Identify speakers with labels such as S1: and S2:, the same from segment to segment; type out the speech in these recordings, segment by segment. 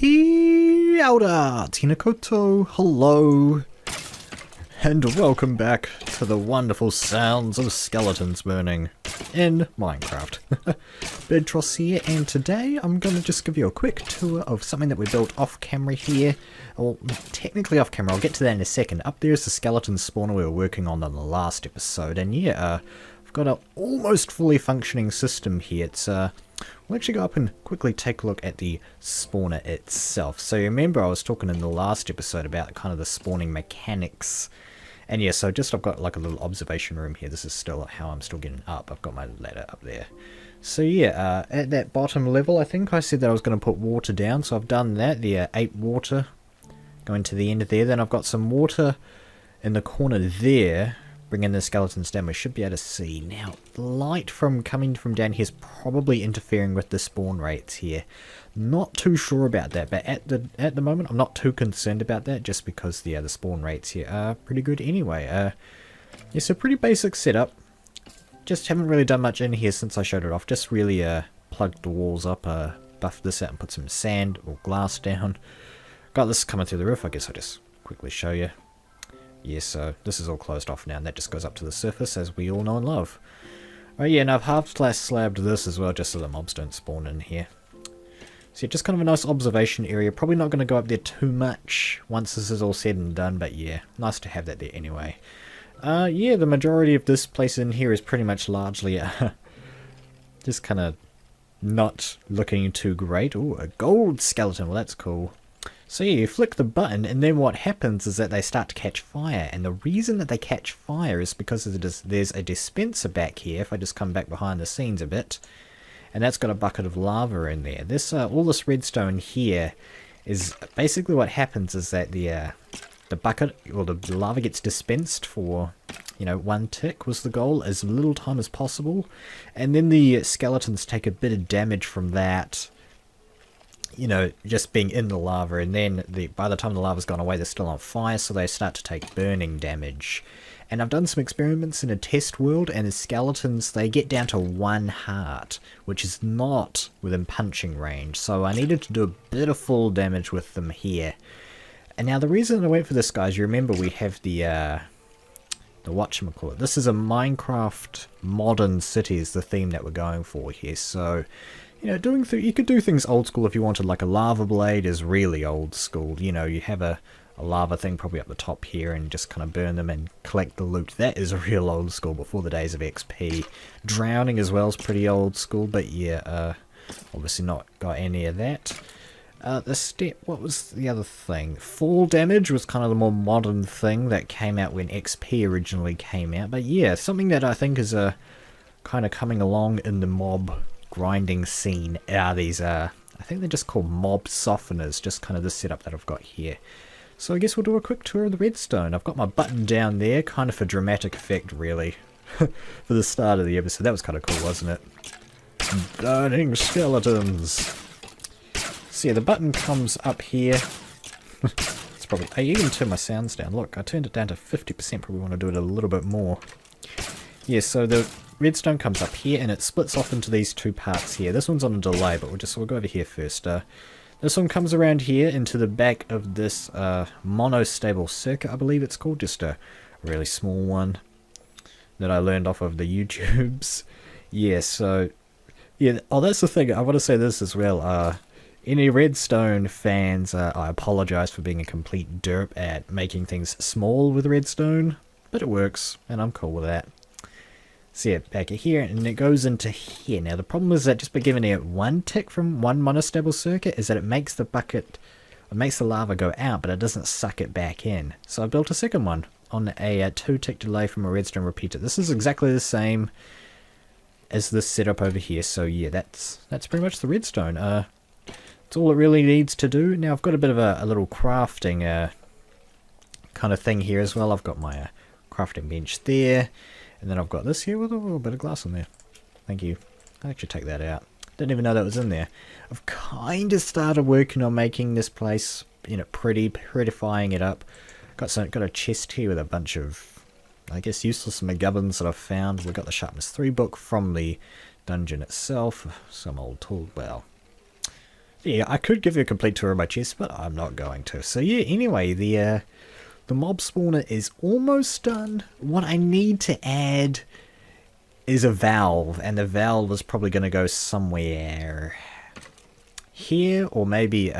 S1: Kia ora, tēnā koutou, hello, and welcome back to the wonderful sounds of skeletons burning in Minecraft. Birdtross here, and today I'm going to just give you a quick tour of something that we built off camera here. Well, technically off camera, I'll get to that in a second. Up there is the skeleton spawner we were working on in the last episode, and yeah, I've got an almost fully functioning system here. It's we'll actually go up and quickly take a look at the spawner itself. So you remember I was talking in the last episode about kind of the spawning mechanics. And yeah, so just I've got like a little observation room here. This is still how I'm still getting up. I've got my ladder up there. So yeah, at that bottom level, I think I said that I was going to put water down. So I've done that. The 8 water going to the end of there. Then I've got some water in the corner there, bringing the skeletons down. We should be able to see. Now, the light from coming from down here is probably interfering with the spawn rates here. Not too sure about that, but at the moment I'm not too concerned about that, just because the spawn rates here are pretty good anyway. It's a pretty basic setup. Just haven't really done much in here since I showed it off. Just really plugged the walls up, buffed this out and put some sand or glass down. Got this coming through the roof. I guess I'll just quickly show you. Yeah, so this is all closed off now, and that just goes up to the surface, as we all know and love. Oh yeah, and I've half-slabbed this as well, just so the mobs don't spawn in here. So yeah, just kind of a nice observation area. Probably not going to go up there too much once this is all said and done, but yeah, nice to have that there anyway. Yeah, the majority of this place in here is pretty much largely just kind of not looking too great. Ooh, a gold skeleton, well that's cool. So yeah, you flick the button, and then what happens is that they start to catch fire. And the reason that they catch fire is because there's a dispenser back here, if I just come back behind the scenes a bit. And that's got a bucket of lava in there. This all this redstone here is basically what happens is that the bucket, or the lava gets dispensed for, you know, 1 tick was the goal, as little time as possible. And then the skeletons take a bit of damage from that, you know, just being in the lava, and then by the time the lava's gone away, they're still on fire, so they start to take burning damage. And I've done some experiments in a test world, and the skeletons, they get down to 1 heart, which is not within punching range, so I needed to do a bit of full damage with them here. And now the reason I went for this, guys, you remember we have the whatchamacallit. This is a Minecraft modern city is the theme that we're going for here, so you know, you could do things old school if you wanted. Like a lava blade is really old school. You know, you have a lava thing probably up the top here and just kind of burn them and collect the loot. That is a real old school before the days of XP. Drowning as well is pretty old school, but yeah, obviously not got any of that. What was the other thing? Fall damage was kind of the more modern thing that came out when XP originally came out. But yeah, something that I think is kind of coming along in the mob grinding scene are these I think they're just called mob softeners, just kind of the setup that I've got here. So I guess we'll do a quick tour of the redstone. I've got my button down there, kind of for dramatic effect really, for the start of the episode. That was kind of cool, wasn't it? Burning skeletons. So yeah, the button comes up here. It's probably, I even turn my sounds down. Look, I turned it down to 50%, probably want to do it a little bit more. Yeah, so the redstone comes up here, and it splits off into these 2 parts here. This one's on a delay, but we'll go over here first. This one comes around here into the back of this monostable circuit, I believe it's called. Just a really small one that I learned off of the YouTubes. Yeah, so yeah. Oh, that's the thing. I want to say this as well. Any redstone fans, I apologize for being a complete derp at making things small with redstone, but it works, and I'm cool with that. So yeah, back here, and it goes into here. Now the problem is that just by giving it 1 tick from one monostable circuit is that it makes the bucket, it makes the lava go out, but it doesn't suck it back in. So I built a second one on a 2 tick delay from a redstone repeater. This is exactly the same as this setup over here. So yeah, that's pretty much the redstone. That's all it really needs to do. Now I've got a bit of a little crafting kind of thing here as well. I've got my crafting bench there. And then I've got this here with a little bit of glass on there. Thank you. I'll actually take that out. Didn't even know that was in there. I've kind of started working on making this place, you know, prettifying it up. Got a chest here with a bunch of, I guess, useless McGubbins that I've found. We've got the Sharpness 3 book from the dungeon itself. Some old tool. Well, Yeah, I could give you a complete tour of my chest, but I'm not going to. So yeah, anyway, the mob spawner is almost done. What I need to add is a valve, and the valve is probably going to go somewhere here, or maybe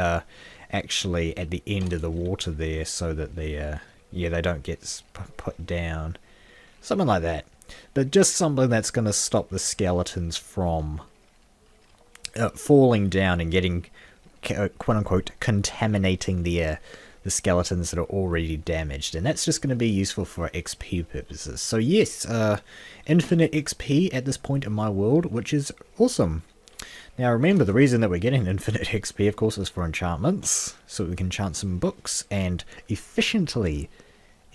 S1: actually at the end of the water there, so that the yeah, they don't get put down, something like that. But just something that's going to stop the skeletons from falling down and getting quote unquote contaminating the skeletons that are already damaged, and that's just going to be useful for XP purposes. So yes, infinite XP at this point in my world, which is awesome. Now remember, the reason that we're getting infinite XP, of course, is for enchantments, so we can enchant some books and efficiently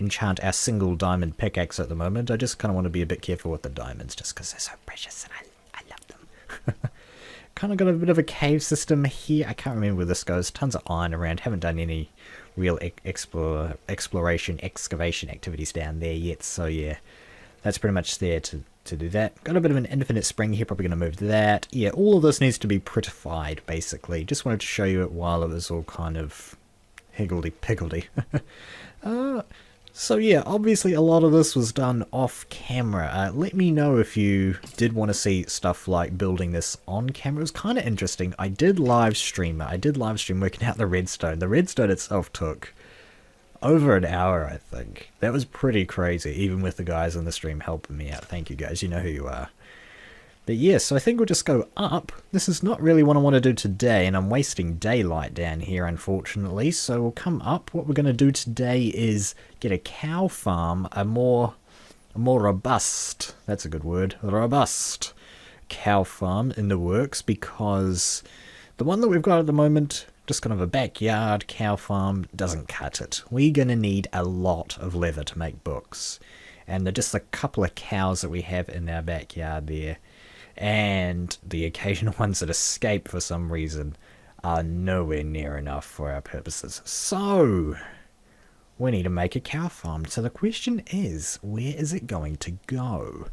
S1: enchant our single diamond pickaxe at the moment. I just kind of want to be a bit careful with the diamonds, just because they're so precious and I love them. Kind of got a bit of a cave system here. I can't remember where this goes. Tons of iron around. Haven't done any real exploration, excavation activities down there yet. So yeah, that's pretty much there to do that. Got a bit of an infinite spring here. Probably going to move that. Yeah, all of this needs to be prettified, basically. Just wanted to show you it while it was all kind of higgledy-piggledy. So yeah, obviously a lot of this was done off camera. Let me know if you did want to see stuff like building this on camera. It was kind of interesting. I did live stream it. I did live stream working out the redstone. The redstone itself took over an hour, I think. That was pretty crazy, even with the guys in the stream helping me out. Thank you guys, you know who you are. But yeah, so I think we'll just go up. This is not really what I want to do today, and I'm wasting daylight down here, unfortunately. So we'll come up. What we're going to do today is get a cow farm, a more robust, that's a good word, robust cow farm in the works, because the one that we've got at the moment, just kind of a backyard cow farm, doesn't cut it. We're going to need a lot of leather to make books. And they're just a couple of cows that we have in our backyard there. And the occasional ones that escape for some reason are nowhere near enough for our purposes. So we need to make a cow farm. So the question is, where is it going to go?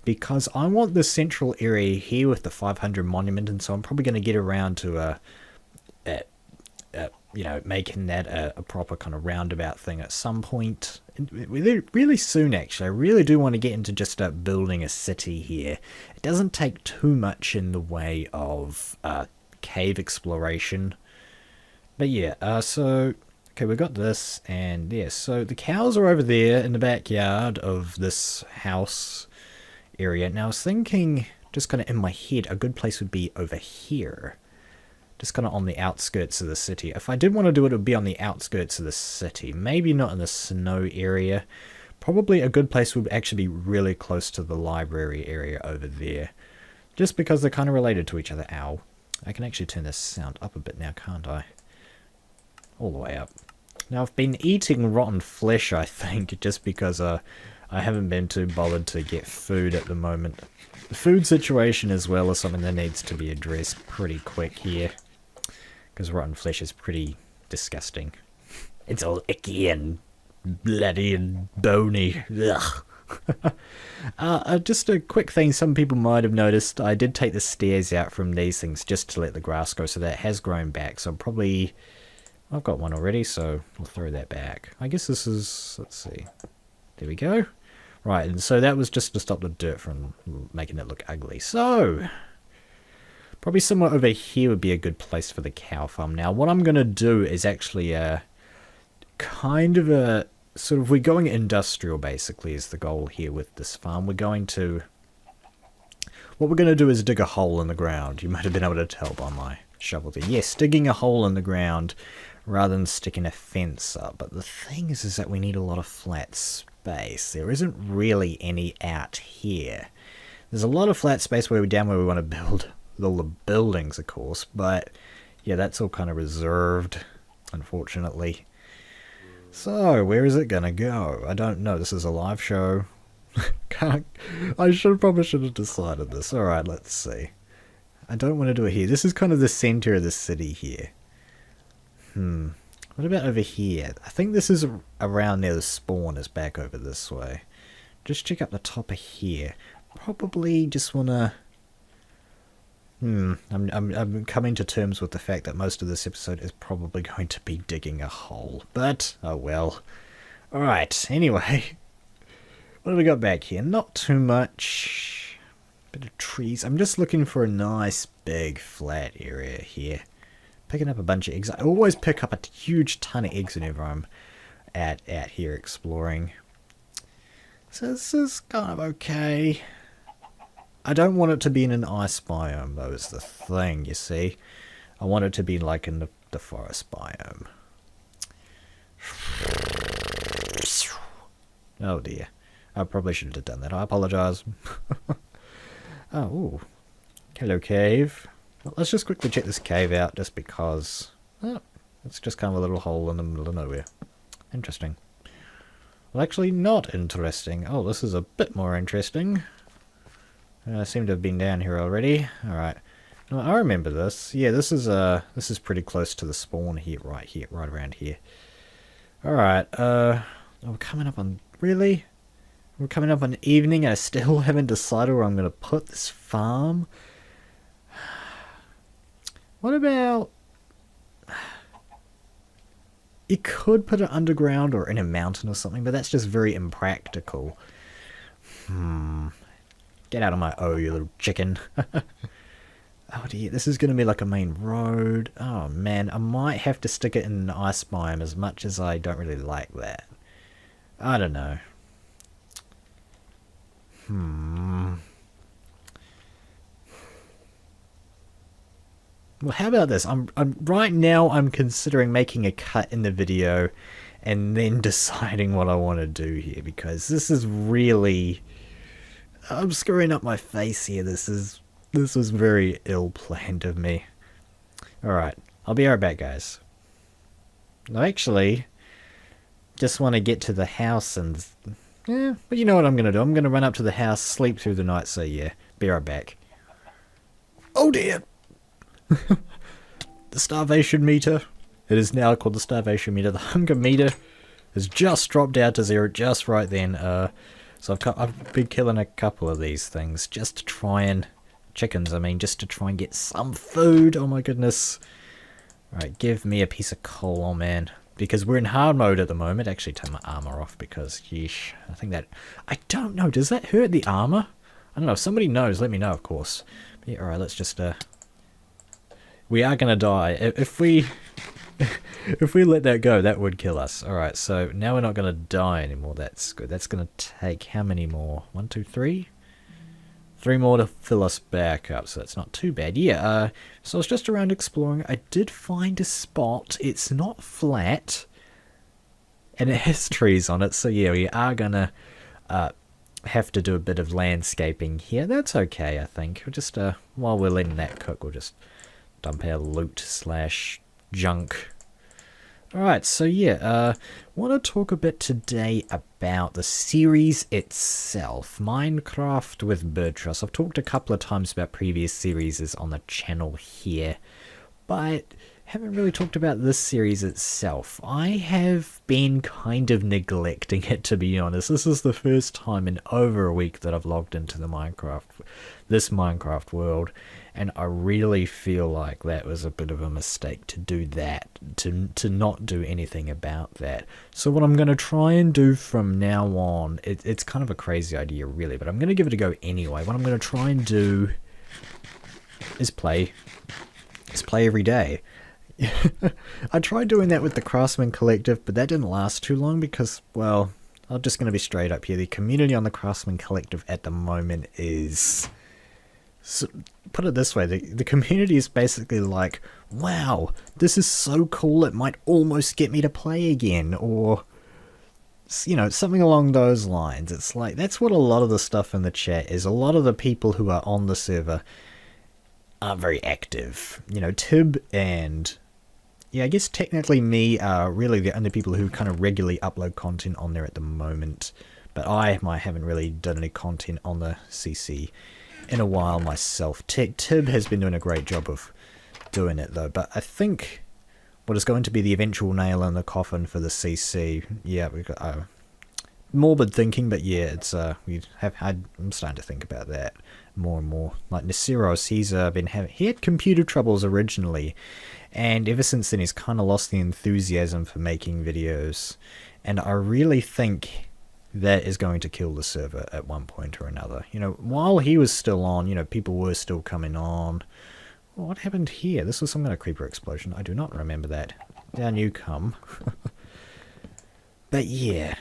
S1: Because I want the central area here with the 500 monument, and so I'm probably going to get around to you know, making that a proper kind of roundabout thing at some point. Really soon, actually. I really do want to get into just building a city here. It doesn't take too much in the way of cave exploration. But yeah, so, okay, we've got this, and yeah, so the cows are over there in the backyard of this house area. Now I was thinking, just kind of in my head, a good place would be over here. Just kind of on the outskirts of the city. If I did want to do it, it would be on the outskirts of the city. Maybe not in the snow area. Probably a good place would actually be really close to the library area over there. Just because they're kind of related to each other. Ow. I can actually turn this sound up a bit now, can't I? All the way up. Now I've been eating rotten flesh, I think, just because I haven't been too bothered to get food at the moment. The food situation as well is something that needs to be addressed pretty quick here. Because rotten flesh is pretty disgusting. It's all icky and bloody and bony. Ugh. Just a quick thing some people might have noticed. I did take the stairs out from these things just to let the grass go, so that has grown back. So probably... I've got one already, so I'll throw that back. I guess this is... Let's see. There we go. Right, and so that was just to stop the dirt from making it look ugly. So... probably somewhere over here would be a good place for the cow farm. Now, what I'm going to do is actually kind of a... sort of, we're going industrial, basically, is the goal here with this farm. We're going to... what we're going to do is dig a hole in the ground. You might have been able to tell by my shovel there. Yes, digging a hole in the ground rather than sticking a fence up. But the thing is that we need a lot of flat space. There isn't really any out here. There's a lot of flat space where we want to build... all the buildings, of course, but yeah, that's all kind of reserved, unfortunately. So, where is it gonna go? I don't know. This is a live show. I probably should have decided this. Alright, let's see. I don't want to do it here. This is kind of the center of the city here. What about over here? I think this is around near the spawn is back over this way. Just check up the top of here. Probably just want to... I'm coming to terms with the fact that most of this episode is probably going to be digging a hole. But, oh well. Alright, anyway. What have we got back here? Not too much. Bit of trees. I'm just looking for a nice big flat area here. Picking up a bunch of eggs. I always pick up a huge ton of eggs whenever I'm out here exploring. So this is kind of okay. I don't want it to be in an ice biome, though, is the thing, you see. I want it to be like in the forest biome. Oh dear. I probably shouldn't have done that. I apologize. Oh, ooh. Hello, cave. Well, let's just quickly check this cave out, just because... Oh, it's just kind of a little hole in the middle of nowhere. Interesting. Well, actually not interesting. Oh, this is a bit more interesting. I seem to have been down here already. Alright. No, I remember this. Yeah, this is pretty close to the spawn here, right around here. Alright, we're coming up on... Really? We're coming up on evening and I still haven't decided where I'm going to put this farm? What about... You could put it underground or in a mountain or something, but that's just very impractical. Get out of my you little chicken. Oh dear, this is going to be like a main road. Oh man, I might have to stick it in an ice biome as much as I don't really like that. I don't know. Well, how about this? Right now I'm considering making a cut in the video and then deciding what I want to do here, because this is really... I'm screwing up my face here. This was very ill-planned of me. Alright, I'll be right back, guys. I actually just want to get to the house and... Yeah, but you know what I'm going to do. I'm going to run up to the house, sleep through the night, so yeah, be right back. Oh dear! The starvation meter. It is now called the starvation meter. The hunger meter has just dropped out to 0 just right then. So I've been killing a couple of these things just to try and... Chickens, I mean, just to try and get some food. Oh my goodness. Alright, give me a piece of coal, oh man. Because we're in hard mode at the moment. Actually, take my armor off because, yeesh. I think that... I don't know, does that hurt the armor? I don't know, if somebody knows, let me know, of course. Yeah, alright, let's just... We are gonna die. If we... If we let that go, that would kill us. Alright, so now we're not going to die anymore. That's good. That's going to take how many more? 1, 2, 3? 3 more to fill us back up, so that's not too bad. Yeah, so I was just around exploring. I did find a spot. It's not flat. And it has trees on it, so yeah, we are going to have to do a bit of landscaping here. That's okay, I think. We'll just, while we're letting that cook, we'll just dump our loot / junk. Alright, so yeah, want to talk a bit today about the series itself, Minecraft with Birdtross. I've talked a couple of times about previous series on the channel here, but haven't really talked about this series itself. I have been kind of neglecting it, to be honest. This is the first time in over a week that I've logged into this Minecraft world, and I really feel like that was a bit of a mistake to do that, to not do anything about that. So what I'm going to try and do from now on, it's kind of a crazy idea really, but I'm going to give it a go anyway. What I'm going to try and do is play every day. I tried doing that with the Craftsman Collective, but that didn't last too long because, well, I'm just going to be straight up here. The community on the Craftsman Collective at the moment is... So, put it this way, the community is basically like, wow, this is so cool, it might almost get me to play again, or, you know, something along those lines. It's like, that's what a lot of the stuff in the chat is. A lot of the people who are on the server aren't very active. You know, Tib and, yeah, I guess technically me are really the only people who kind of regularly upload content on there at the moment, but I haven't really done any content on the CC in a while myself. Tib has been doing a great job of doing it though, but I think what is going to be the eventual nail in the coffin for the CC, yeah, we've got morbid thinking, but yeah, it's I'm starting to think about that more and more. Like Nasiros, he had computer troubles originally, and ever since then he's kind of lost the enthusiasm for making videos, and I really think that is going to kill the server at one point or another. You know, while he was still on, you know, people were still coming on. What happened here? This was some kind of creeper explosion. I do not remember that. Down you come. But yeah,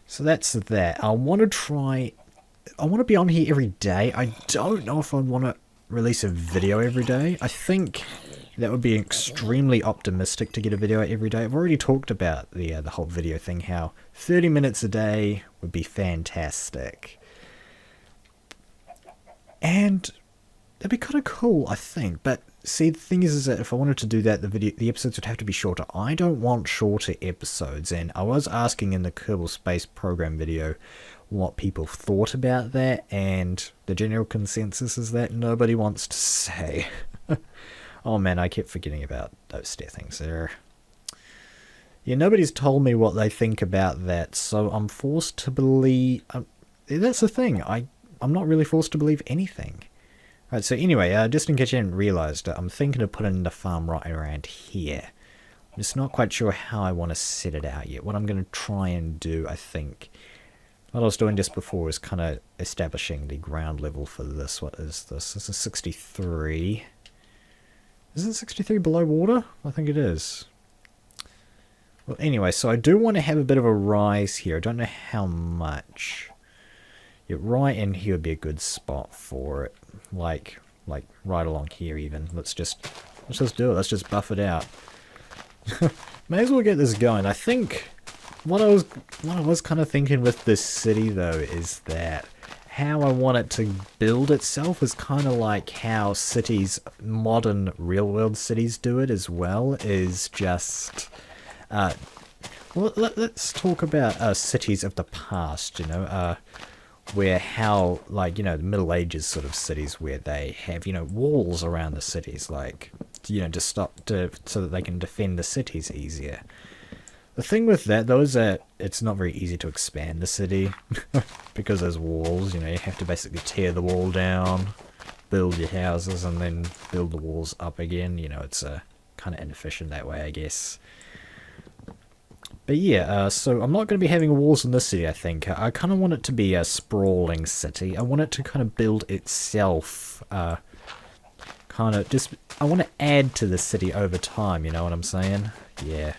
S1: so that's that. I want to be on here every day. I don't know if I want to release a video every day. I think that would be extremely optimistic to get a video out every day. I've already talked about the whole video thing, how 30 minutes a day would be fantastic. And that'd be kind of cool, I think. But see, the thing is that if I wanted to do that, the episodes would have to be shorter. I don't want shorter episodes, and I was asking in the Kerbal Space Program video what people thought about that, and the general consensus is that nobody wants to say. Oh man, I kept forgetting about those things there. Yeah, nobody's told me what they think about that, so I'm forced to believe... that's the thing, I'm not really forced to believe anything. Right, so anyway, just in case you hadn't realised, I'm thinking of putting the farm right around here. I'm just not quite sure how I want to set it out yet. What I'm going to try and do, I think... What I was doing just before was kind of establishing the ground level for this. What is this? This is 63... Isn't 63 below water? I think it is. Well, anyway, so I do want to have a bit of a rise here. I don't know how much. Yeah, right in here would be a good spot for it. Like right along here even. Let's just do it. Let's just buff it out. May as well get this going. I think what I was kind of thinking with this city though is that how I want it to build itself is kind of like how cities, modern real-world cities do it as well, is just... well, let's talk about cities of the past, you know, where how, like, you know, the Middle Ages sort of cities where they have, you know, walls around the cities, like, you know, so that they can defend the cities easier. The thing with that, though, is that it's not very easy to expand the city, because there's walls, you know, you have to basically tear the wall down, build your houses, and then build the walls up again. You know, it's kind of inefficient that way, I guess. But yeah, so I'm not going to be having walls in this city, I think. I kind of want it to be a sprawling city. I want it to kind of build itself, I want to add to the city over time, you know what I'm saying? Yeah.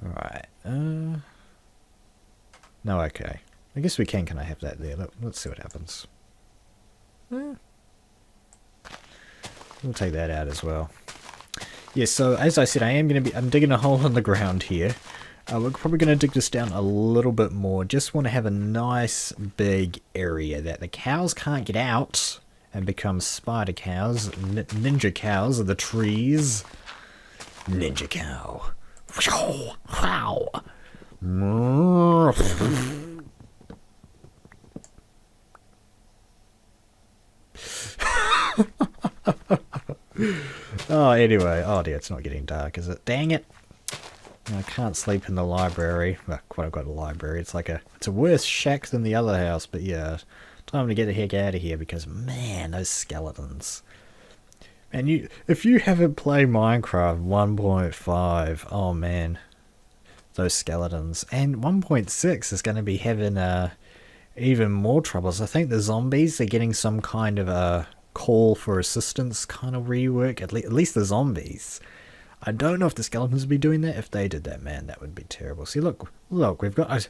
S1: Alright, no, okay. I guess we can I have that there? Let's see what happens. We'll take that out as well. Yeah, so as I said, I'm digging a hole in the ground here. We're probably going to dig this down a little bit more. Just want to have a nice big area that the cows can't get out and become spider cows, ninja cows of the trees. Ninja cow. Wow. Oh, anyway. Oh dear, it's not getting dark, is it? Dang it. I can't sleep in the library. Well, quite I've got a library. It's a worse shack than the other house, but yeah. Time to get the heck out of here because, man, those skeletons. And if you haven't played Minecraft 1.5, oh man, those skeletons. And 1.6 is going to be having even more troubles. I think the zombies are getting some kind of a call for assistance kind of rework, at least the zombies. I don't know if the skeletons would be doing that. If they did that, man, that would be terrible. See, look, we've got...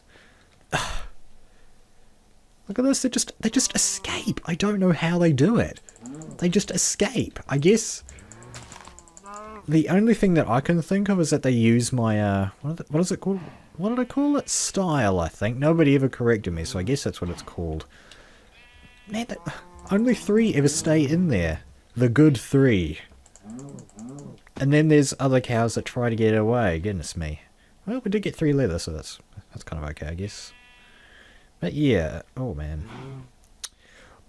S1: Look at this, they just escape. I don't know how they do it. They just escape. I guess the only thing that I can think of is that they use my, what is it called? What did I call it? Style, I think. Nobody ever corrected me, so I guess that's what it's called. Man, only 3 ever stay in there. The good 3. And then there's other cows that try to get away. Goodness me. Well, we did get 3 leather, so that's kind of okay, I guess. But yeah, oh man.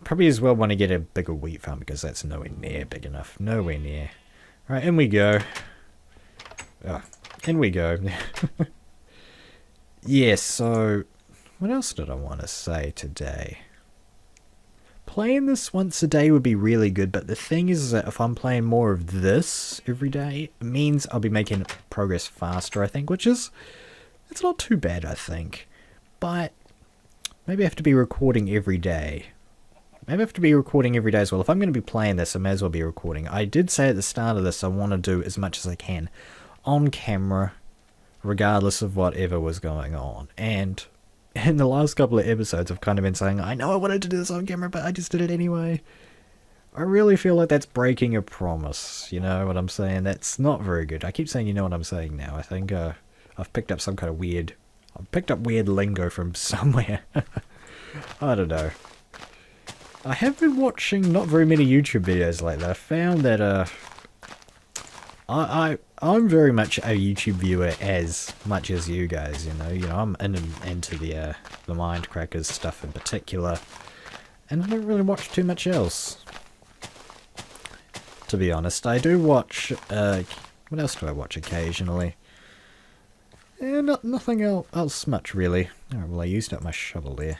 S1: Probably as well want to get a bigger wheat farm because that's nowhere near big enough. Nowhere near. Right, in we go. Oh, in we go. yeah, so what else did I want to say today? Playing this once a day would be really good, but the thing is that if I'm playing more of this every day, it means I'll be making progress faster, I think, which is, it's not too bad, I think. But maybe I have to be recording every day. Maybe I have to be recording every day as well. If I'm going to be playing this, I may as well be recording. I did say at the start of this I want to do as much as I can on camera, regardless of whatever was going on. And in the last couple of episodes, I've kind of been saying, I know I wanted to do this on camera, but I just did it anyway. I really feel like that's breaking a promise, you know what I'm saying? That's not very good. I keep saying you know what I'm saying now. I think I've picked up some kind of weird... I've picked up weird lingo from somewhere. I don't know. I have been watching not very many YouTube videos lately. I found that I'm very much a YouTube viewer as much as you guys, you know, I'm into the Mindcrackers stuff in particular, and I don't really watch too much else, to be honest. I do watch, what else do I watch occasionally? Nothing else much, really. Oh, well, I used up my shovel there.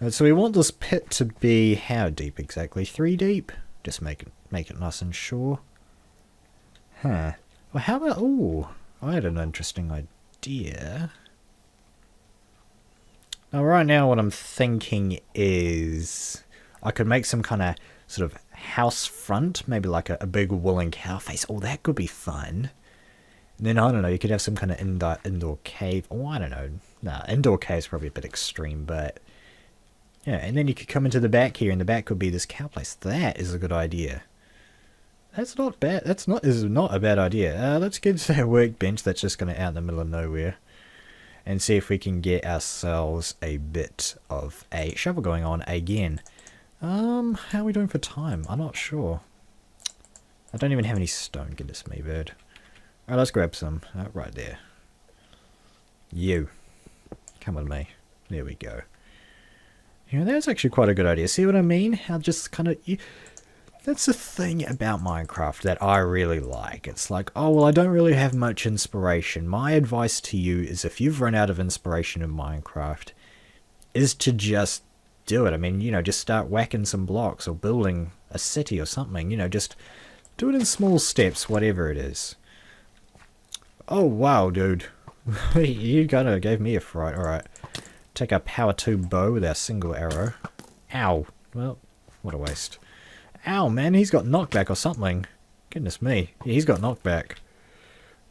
S1: So we want this pit to be how deep exactly? 3 deep? Just make it nice and sure. Huh. Well, how about... Ooh, I had an interesting idea. Now, right now, what I'm thinking is... I could make some kind of sort of house front. Maybe like a big woolen cow face. Oh, that could be fun. And then, I don't know, you could have some kind of indoor cave. Oh, I don't know. Nah, indoor cave's probably a bit extreme, but... Yeah, and then you could come into the back here, and the back could be this cow place. That is a good idea. That's not bad. Is not a bad idea. Let's get to that workbench that's just going to out in the middle of nowhere, and see if we can get ourselves a bit of a shovel going on again. How are we doing for time? I'm not sure. I don't even have any stone. Goodness me, bird. Alright, let's grab some. Right there. You. Come with me. There we go. You know, that's actually quite a good idea. See what I mean? How just kind of... That's the thing about Minecraft that I really like. It's like, oh, well, I don't really have much inspiration. My advice to you is if you've run out of inspiration in Minecraft, is to just do it. I mean, you know, just start whacking some blocks or building a city or something. You know, just do it in small steps, whatever it is. Oh, wow, dude. You kind of gave me a fright. Alright. Take our power 2 bow with our single arrow. Ow. Well, what a waste. Ow, man, he's got knockback or something. Goodness me. Yeah, he's got knockback.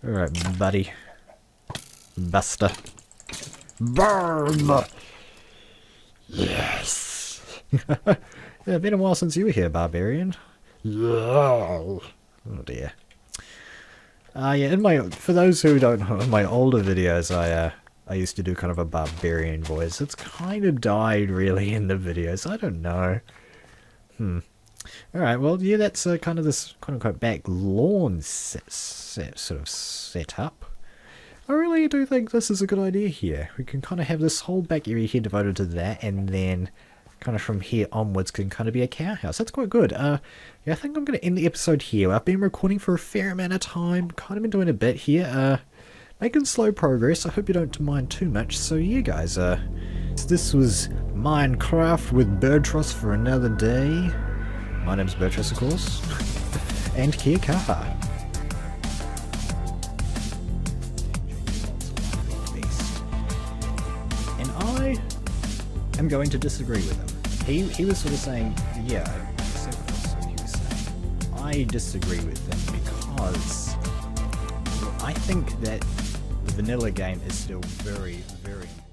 S1: Alright, buddy. Buster. Burn! Yes! Yeah, been a while since you were here, barbarian. Oh dear. Yeah, for those who don't know, in my older videos, I used to do kind of a barbarian voice. It's kind of died, really, in the videos. I don't know. Alright, well, yeah, that's kind of this quote-unquote back lawn sort of setup. I really do think this is a good idea here. We can kind of have this whole back area here devoted to that, and then kind of from here onwards can kind of be a cow house. That's quite good. Yeah, I think I'm going to end the episode here. I've been recording for a fair amount of time. Kind of been doing a bit here. Making slow progress. I hope you don't mind too much. So yeah, guys, this was Minecraft with Birdtross for another day. My name's Birdtross, of course. And kia kaha. And I am going to disagree with him. He was sort of saying, yeah, I said what he was saying. I disagree with him because I think that the vanilla game is still very, very important.